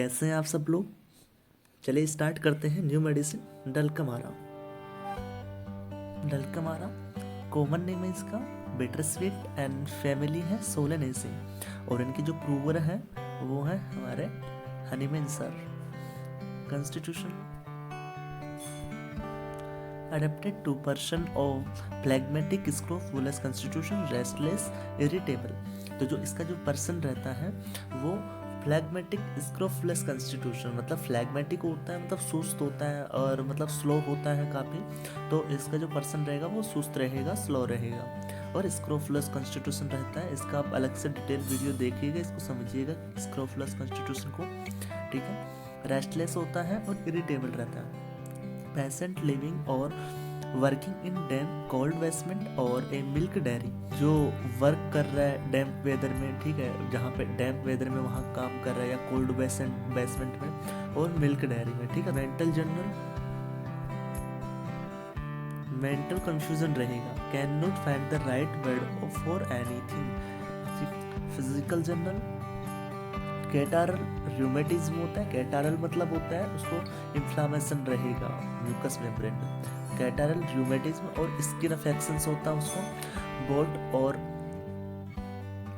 कैसे हैं आप सब लोग। चलिए स्टार्ट करते हैं न्यू मेडिसिन डलकमारा। डलकमारा कॉमन नेम है इसका बिटर स्वीट एंड फैमिली है सोलेनेसी और इनके जो प्रूवर हैं वो है हमारे Hahnemann sir. Constitution adapted to person of phlegmatic scrofulous constitution restless irritable। तो जो इसका जो पर्सन रहता है वो फ्लैगमेटिक स्क्रोफुलस कंस्टिट्यूशन मतलब फ्लैगमेटिक होता है, मतलब सुस्त होता है और मतलब स्लो होता है काफ़ी। तो इसका जो पर्सन रहेगा वो सुस्त रहेगा, स्लो रहेगा और स्क्रोफुलस कंस्टिट्यूशन रहता है। इसका आप अलग से डिटेल वीडियो देखिएगा, इसको समझिएगा स्क्रोफुलस कंस्टिट्यूशन को, ठीक है। रेस्टलेस होता है और इरिटेबल रहता है। पेशेंट लिविंग और working in damp cold basement और ए मिल्क डेयरी, जो वर्क कर रहा है डैम्प वेदर में, ठीक है, जहाँ पे डैम्प वेदर में वहाँ काम कर रहा है या कोल्ड बेसमेंट में और मिल्क डेयरी में, ठीक है। मेंटल कंफ्यूजन रहेगा, can not find the right word for anything. Physical general catarrhal rheumatism होता है, कैटारल मतलब होता है उसको इन्फ्लामेशन रहेगा म्यूकस मेम्ब्रेन में, कैटारल रूमेटिज्म। और स्किन अफेक्शंस होता है उसको बोट और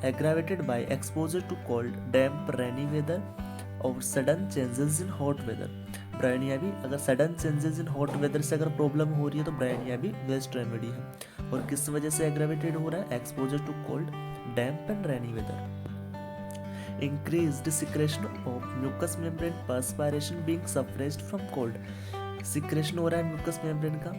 aggravated by exposure to cold damp rainy weather और sudden changes in hot weather. Bryonia भी, अगर sudden changes in hot weather से अगर प्रॉब्लम हो रही है तो ब्रायनिया भी बेस्ट रेमेडी है। और किस वजह से एग्रावेटेड हो रहा है, exposure to cold damp and rainy weather. Increased secretion of mucous membrane perspiration being suppressed from cold। Secretion हो रहा है म्यूकस मेम्ब्रेन का,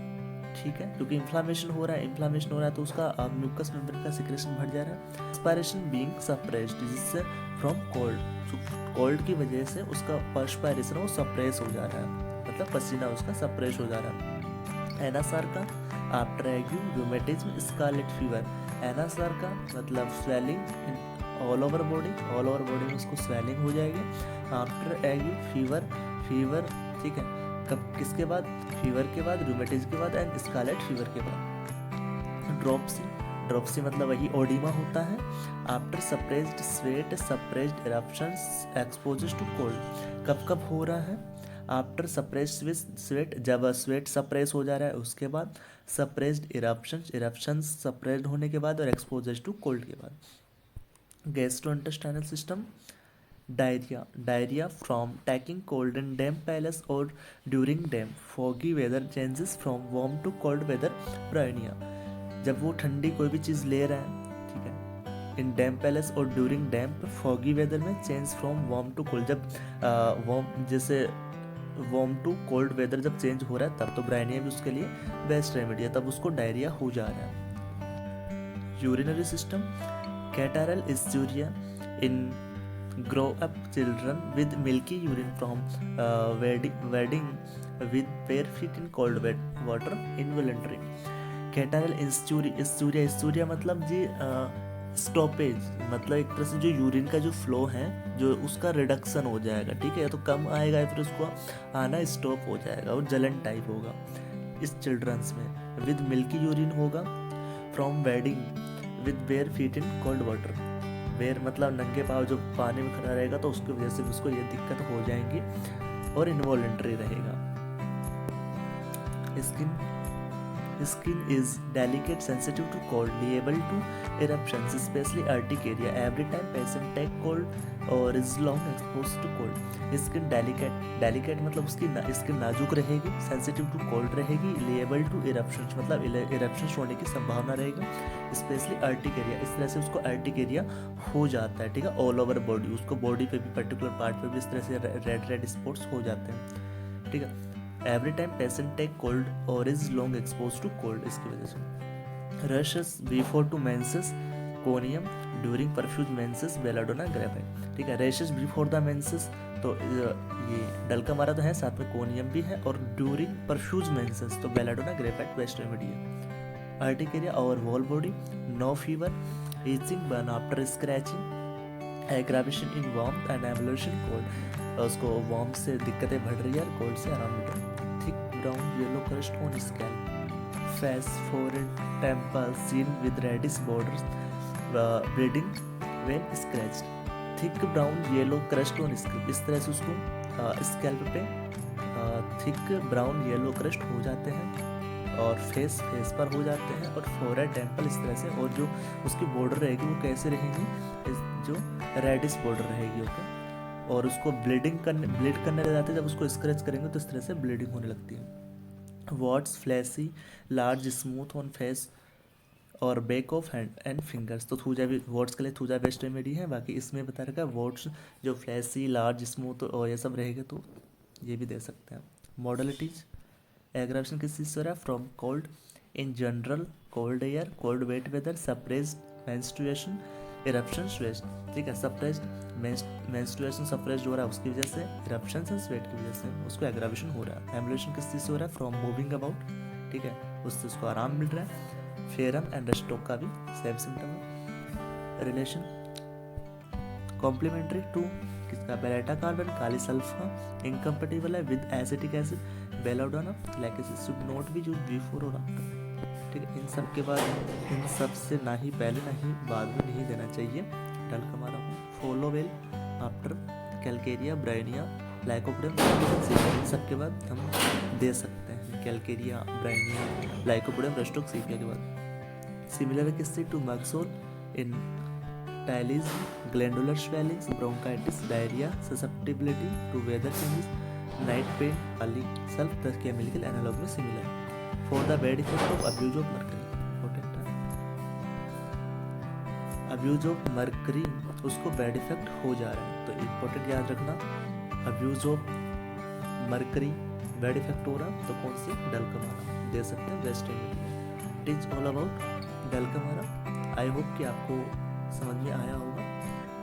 ठीक है, क्योंकि इन्फ्लामेशन हो रहा है तो उसका म्यूकस मेम्ब्रेन का सिक्रेशन बढ़ जा रहा है। पर्सपायरेशन बीइंग सप्रेस्ड जिससे फ्रॉम कोल्ड की वजह से उसका पर्सपायरेशन वो सप्रेस हो जा रहा है, मतलब पसीना उसका सप्रेस हो जा रहा है। एनासार का आफ्टर एग्यू रूमेटिज्म स्कारलेट फीवर। एनासार का मतलब स्वेलिंग ऑल ओवर बॉडी में उसको स्वेलिंग हो जाएगी। आफ्टर एग्यू फीवर, ठीक है, कब किसके बाद, फीवर के बाद, रूमेटिज्म के बाद एंड स्कारलेट फीवर के बाद। ड्रॉप्सी मतलब वही ओडिमा होता है। After suppressed sweat, suppressed eruptions, exposure to cold. कब हो रहा है, आफ्टर सप्रेस्ड स्वेट, जब स्वेट सप्रेस हो जा रहा है उसके बाद, सप्रेस्ड इरप्शंस सप्रेस्ड होने के बाद और एक्सपोजर टू कोल्ड के बाद। Gastrointestinal system diarrhoea from taking cold in damp palace और during damp foggy weather changes from warm to cold weather. Bryonia, जब वो ठंडी कोई भी चीज़ ले रहा है, ठीक है, इन डैम्प पैलेस और ड्यूरिंग डैम्प फॉगी वेदर में change from warm to cold, जब जैसे वार्म टू कोल्ड वेदर जब चेंज हो रहा है तब तो ब्रायनिया भी उसके लिए बेस्ट रेमेडी है, तब उसको डायरिया हो जा रहा है। Urinary system catarrhal इस्यूरिया in grow up children with milky urine from wading with bare feet in cold wet water involuntary। Catarrhal ischuria मतलब जी स्टॉपेज, मतलब एक तरह से जो यूरिन का जो फ्लो है जो उसका रिडक्शन हो जाएगा, ठीक है, या तो कम आएगा या फिर उसको आना स्टॉप हो जाएगा और जलन टाइप होगा इस चिल्ड्रंस में। विद मिल्की यूरिन होगा from wading with bare feet in cold water. Bare मतलब नंगे पाँव जो पानी में खड़ा रहेगा तो उसकी वजह से उसको ये दिक्कत हो जाएंगी और इनवॉलेंट्री रहेगा। Skin is delicate sensitive to cold liable to eruptions specially urticaria every time patient take cold और is long expose to cold. Skin delicate मतलब उसकी स्किन नाजुक रहेगी, सेंसिटिव टू कोल्ड रहेगी, लिएबल टू इरप्शंस मतलब eruptions होने की संभावना रहेगा, स्पेशली अर्टिकेरिया, इस तरह से उसको अर्टिकेरिया हो जाता है, ठीक है, ऑल ओवर बॉडी, उसको बॉडी पे भी पर्टिकुलर पार्ट पे भी इस तरह से रेड स्पॉट्स हो जाते हैं, ठीक है। Every time patient take cold और is long expose to cold, इसकी वजह से। Rashes before to menses conium during profuse menses belladonna graphite, ठीक है, रैशेस बिफोर द मेंसेस, तो ये डलकमारा तो है, साथ में कोनियम भी है, और ड्यूरिंग परफ्यूज मेंसेस तो बेलाडोना ग्रेफाइट बेस्ट रेमेडी है। अर्टिकेरिया और whole body, no fever, itching burn after scratching, aggravation in warmth and evolution cold, उसको वार्म से दिक्कतें बढ़ रही है और कोल्ड से आराम मिल रहा है। Thick brown yellow crust on scalp, face, forehead, temple seen with reddish borders, bleeding when scratched. Thick brown yellow crust on scalp, इस तरह से उसको स्कैल्प पे थिक ब्राउन येलो क्रस्ट हो जाते हैं और फेस पर हो जाते हैं, और फोरहेड टेम्पल इस तरह से, और जो उसकी बॉर्डर रहेगी वो कैसे रहेगी, जो रेडिश बॉर्डर रहेगी, ओके। और उसको ब्लीड करने लग जाते हैं, जब उसको स्क्रैच करेंगे तो इस तरह से ब्लीडिंग होने लगती है। Warts fleshy large smooth on face और back of hand and fingers, तो थूजा भी वॉट्स के लिए थूजा बेस्ट रेमेडी है। बाकी इसमें बता रखा है वॉट्स जो फ्लैशी लार्ज स्मूथ और ये सब रहेगा तो ये भी दे सकते हैं। मॉडलिटीज, एग्रावेशन किस चीज़ से हो रहा है, from cold in general, cold air, cold wet weather, suppressed menstruation, eruption sweat, ठीक है। सप्रेस्ड मेंस्ट्रुएशन सप्रेस्ड हो रहा है उसकी वजह से, इरप्शन एंड स्वेट की वजह से उसको एग्रावेशन हो रहा है। एम्बुलेशन किस चीज़ से हो रहा है, फ्रॉम मूविंग अबाउट, ठीक है, उससे उसको आराम मिल रहा है। फेरम एंड स्टोक का भी सेम सिम्टम है। रिलेशन कॉम्प्लीमेंट्री टू किसका, बेटा कार्बन काली सल्फा इनकम्पेटिबल है with acetic acid, belladonna lachesis should not be used before और आफ्टर, ठीक है। इन सब के बाद इन सब से ना ही पहले ना ही बाद में नहीं देना चाहिए। Dulcamara follow well after calcarea bryonia lycopodium, इन सब के बाद हम दे सकते हैं calcarea bryonia lycopodium rhus tox sepia के बाद। सिमिलर किससे टू मक्सोल इन टाइलिस, glandular swellings, bronchitis, diarrhoea, susceptibility to weather changes, night pain, अली सेल्फ द केमिकल एनालॉग में similar. For the bad effect of abuse of mercury, abuse of mercury उसको bad effect हो जा रहा है, तो इम्पोर्टेंट याद रखना, abuse of mercury bad effect हो रहा तो कौन सी, डल का मारा दे सकते हैं best remedy. It is all about dulcamara. I hope कि आपको समझ में आया होगा,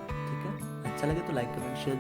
ठीक है। अच्छा लगे तो लाइक कमेंट शेयर